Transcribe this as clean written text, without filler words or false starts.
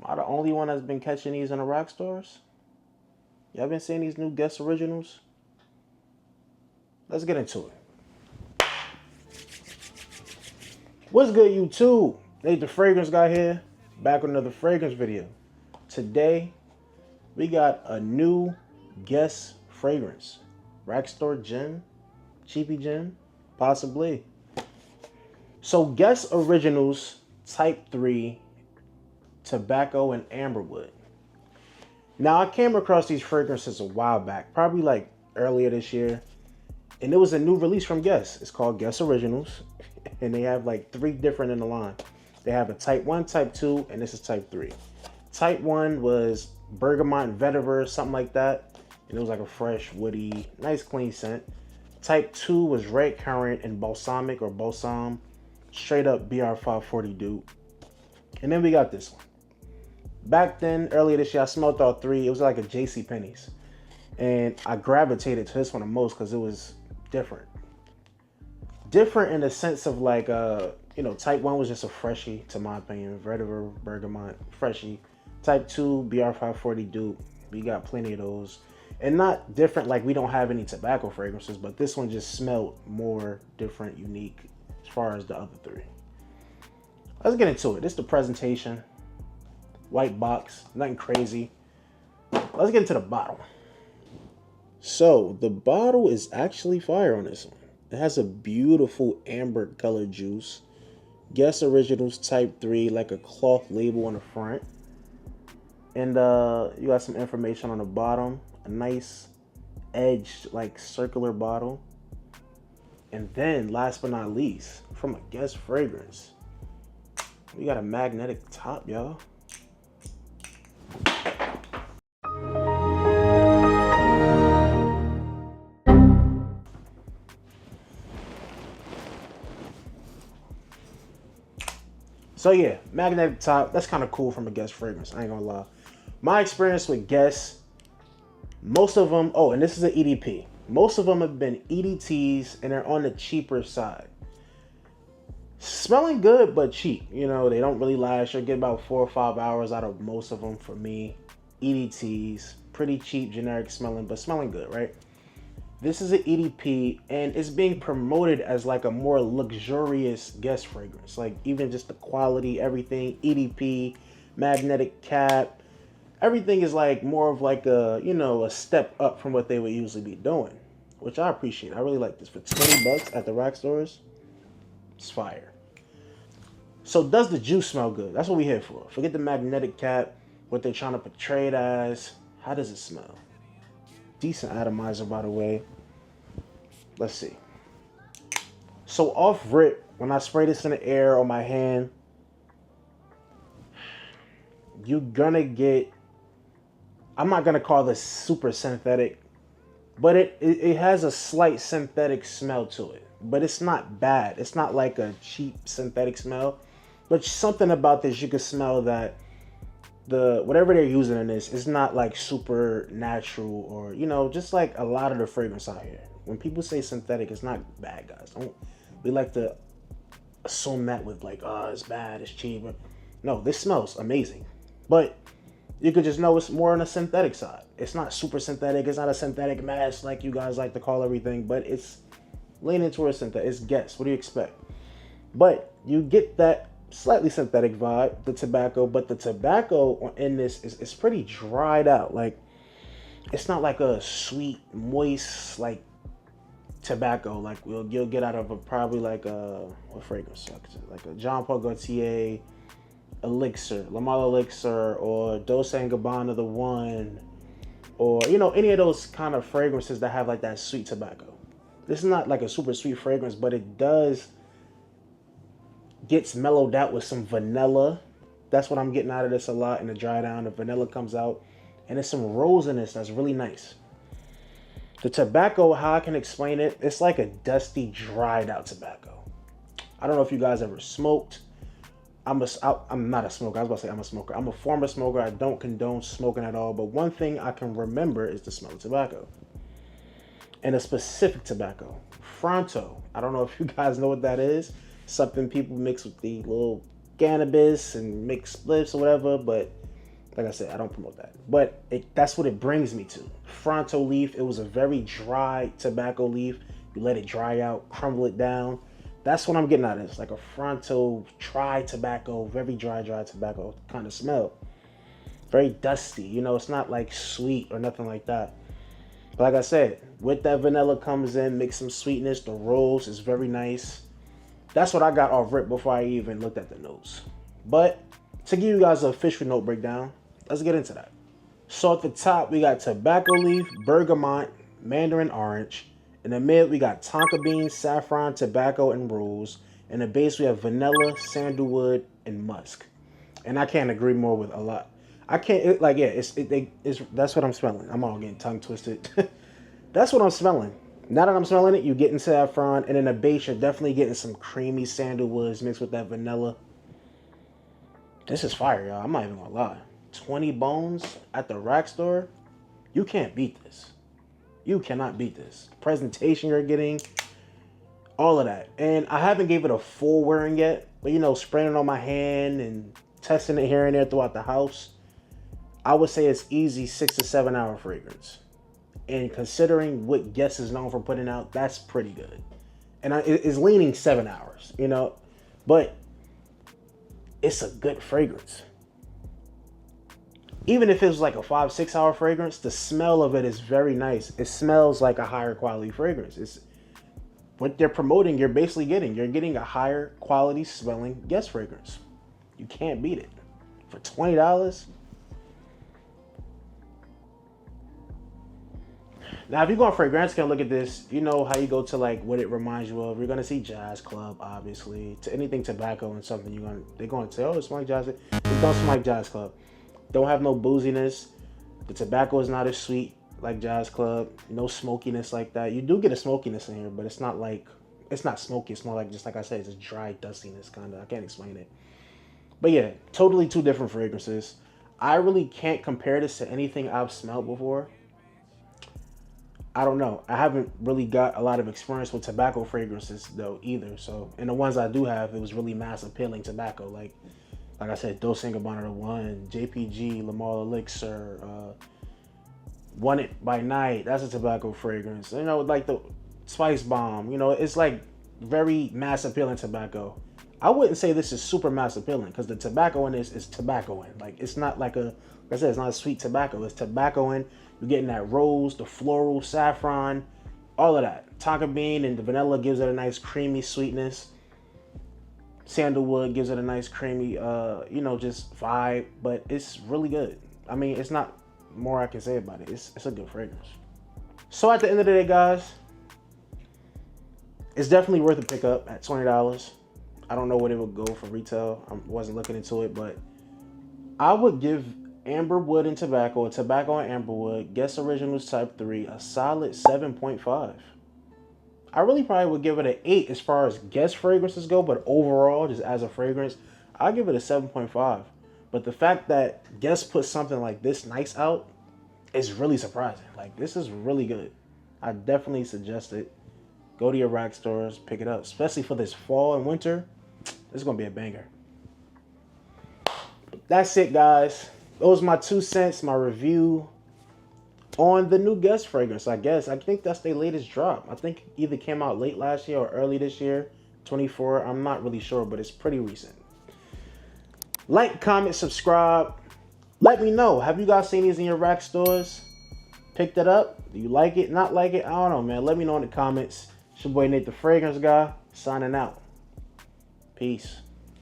Am I the only one that's been catching these in the rock stores? Y'all been seeing these new Guess Originals? Let's get into it. What's good, YouTube? Nate the Fragrance Guy here, back with another fragrance video. Today, we got a new Guess fragrance. Rack store gem, cheapy gem, possibly. So Guess Originals Type 3 Tobacco and Amberwood. Now, I came across these fragrances a while back, probably like earlier this year. And it was a new release from Guess. It's called Guess Originals. And they have like 3 different in the line. They have a Type 1, Type 2, and this is Type 3. Type 1 was bergamot vetiver, something like that. And it was like a fresh, woody, nice, clean scent. Type 2 was red currant and balsamic or balsam. Straight up BR540 dude. And then we got this one. Back then, earlier this year, I smelled all 3. It was like a JCPenney's. And I gravitated to this one the most because it was different. Different in the sense of like, Type 1 was just a freshie, to my opinion. Vetiver, bergamot, freshie. Type 2, BR540 dupe. We got plenty of those. And not different like we don't have any tobacco fragrances, but this one just smelled more different, unique as far as the other 3. Let's get into it. This is the presentation. White box, nothing crazy. Let's get into the bottle. So the bottle is actually fire on this one. It has a beautiful amber colored juice. Guess Originals Type 3, like a cloth label on the front. And you got some information on the bottom. A nice edged, like circular bottle. And then, last but not least, from a Guess fragrance, we got a magnetic top, y'all. So yeah, magnetic top, that's kind of cool from a Guess fragrance, I ain't gonna lie. My experience with Guess, most of them, oh, and this is an EDP. Most of them have been EDTs and they're on the cheaper side. Smelling good, but cheap. You know, they don't really last. You'll get about 4 or 5 hours out of most of them for me. EDTs, pretty cheap, generic smelling, but smelling good, right? This is an EDP and it's being promoted as like a more luxurious Guess fragrance. Like even just the quality, everything, EDP, magnetic cap, everything is like more of like a, a step up from what they would usually be doing, which I appreciate. I really like this. For 20 bucks at the rack stores, it's fire. So does the juice smell good? That's what we're here for. Forget the magnetic cap, what they're trying to portray it as. How does it smell? Decent atomizer, by the way. Let's see. So off rip, when I spray this in the air on my hand, you're gonna get, I'm not gonna call this super synthetic, but it has a slight synthetic smell to it. But it's not bad. It's not like a cheap synthetic smell. But something about this, you can smell that whatever they're using in this is not like super natural or, just like a lot of the fragrance out here. When people say synthetic, it's not bad, guys. We like to assume that with like, oh, it's bad, it's cheap. No, this smells amazing. But you could just know it's more on the synthetic side. It's not super synthetic. It's not a synthetic mask like you guys like to call everything, but it's leaning towards synthetic. It's Guess. What do you expect? But you get that slightly synthetic vibe, the tobacco, but the tobacco in this is pretty dried out. Like, it's not like a sweet, moist, like, tobacco like you'll get out of probably like a, what fragrance? Like a Jean Paul Gaultier Elixir, La Mala Elixir, or Dolce & Gabbana The One, or, any of those kind of fragrances that have like that sweet tobacco. This is not like a super sweet fragrance, but it gets mellowed out with some vanilla. That's what I'm getting out of this a lot in the dry down. The vanilla comes out and there's some rosiness that's really nice. The tobacco, how I can explain it, it's like a dusty, dried out tobacco. I don't know if you guys ever smoked. I'm not a smoker. I was about to say I'm a smoker. I'm a former smoker. I don't condone smoking at all. But one thing I can remember is the smell of tobacco. And a specific tobacco. Fronto. I don't know if you guys know what that is. Something people mix with the little cannabis and make spliffs or whatever. But Like I said, I don't promote that. But that's what it brings me to. Fronto leaf, it was a very dry tobacco leaf. You let it dry out, crumble it down. That's what I'm getting at. It's like a Fronto dry tobacco, very dry tobacco kind of smell. Very dusty. You know, it's not like sweet or nothing like that. But like I said, with that vanilla comes in, mix some sweetness. The rose is very nice. That's what I got off rip before I even looked at the notes. But to give you guys an official note breakdown, let's get into that. So at the top, we got tobacco leaf, bergamot, mandarin orange. In the mid, we got tonka bean, saffron, tobacco, and rose. In the base, we have vanilla, sandalwood, and musk. And I can't agree more with a lot. I can't, that's what I'm smelling. I'm all getting tongue twisted. That's what I'm smelling. Now that I'm smelling it, you're getting saffron. And in the base, you're definitely getting some creamy sandalwoods mixed with that vanilla. This is fire, y'all. I'm not even gonna lie. 20 bones at the rack store. You can't beat this. You cannot beat this. Presentation you're getting, all of that. And I haven't gave it a full wearing yet, but you know, spraying it on my hand and testing it here and there throughout the house. I would say it's easy 6 to 7 hour fragrance. And considering what Guess is known for putting out, that's pretty good. And it's leaning 7 hours, you know, but it's a good fragrance. Even if it was like a 5-6 hour fragrance, the smell of it is very nice. It smells like a higher quality fragrance. It's what they're promoting. You're basically getting a higher quality smelling Guess fragrance. You can't beat it for $20. Now, if you go on Fragrance and look at this, you know how you go to like what it reminds you of. You're gonna see Jazz Club, obviously. To anything tobacco and something, they're gonna say, oh, it's like Jazz. It's gonna smell like Jazz Club. Don't have no booziness. The tobacco is not as sweet like Jazz Club. No smokiness like that. You do get a smokiness in here, but it's not smoky. It's more like, just like I said, it's a dry dustiness kind of. I can't explain it. But yeah, totally two different fragrances. I really can't compare this to anything I've smelled before. I don't know. I haven't really got a lot of experience with tobacco fragrances though either. So, and the ones I do have, it was really mass appealing tobacco. Like I said, Dolce & Gabbana 1, JPG, Lamar Elixir, Want It by Night. That's a tobacco fragrance. You know, like the Spice Bomb. You know, it's like very mass appealing tobacco. I wouldn't say this is super mass appealing because the tobacco in this is tobacco in. Like it's not like like I said, it's not a sweet tobacco. It's tobacco in. You're getting that rose, the floral, saffron, all of that. Tonka bean and the vanilla gives it a nice creamy sweetness. Sandalwood gives it a nice creamy, just vibe. But it's really good. I mean, it's not more I can say about it. It's a good fragrance. So at the end of the day, guys, it's definitely worth a pickup at $20. I don't know what it would go for retail. I wasn't looking into it, but I would give Amberwood and Tobacco, Tobacco and Amberwood, Guess Originals Type 3, a solid 7.5. I really probably would give it an 8 as far as Guess fragrances go, but overall, just as a fragrance, I'll give it a 7.5. But the fact that Guess put something like this nice out is really surprising. Like, this is really good. I definitely suggest it. Go to your rack stores, pick it up, especially for this fall and winter. This is going to be a banger. That's it, guys. Those are my 2 cents, my review on the new Guess fragrance, I guess. I think that's their latest drop. I think either came out late last year or early this year, 24. I'm not really sure, but it's pretty recent. Like, comment, subscribe. Let me know. Have you guys seen these in your rack stores? Picked it up? Do you like it? Not like it? I don't know, man. Let me know in the comments. It's your boy Nate the Fragrance Guy, signing out. Peace.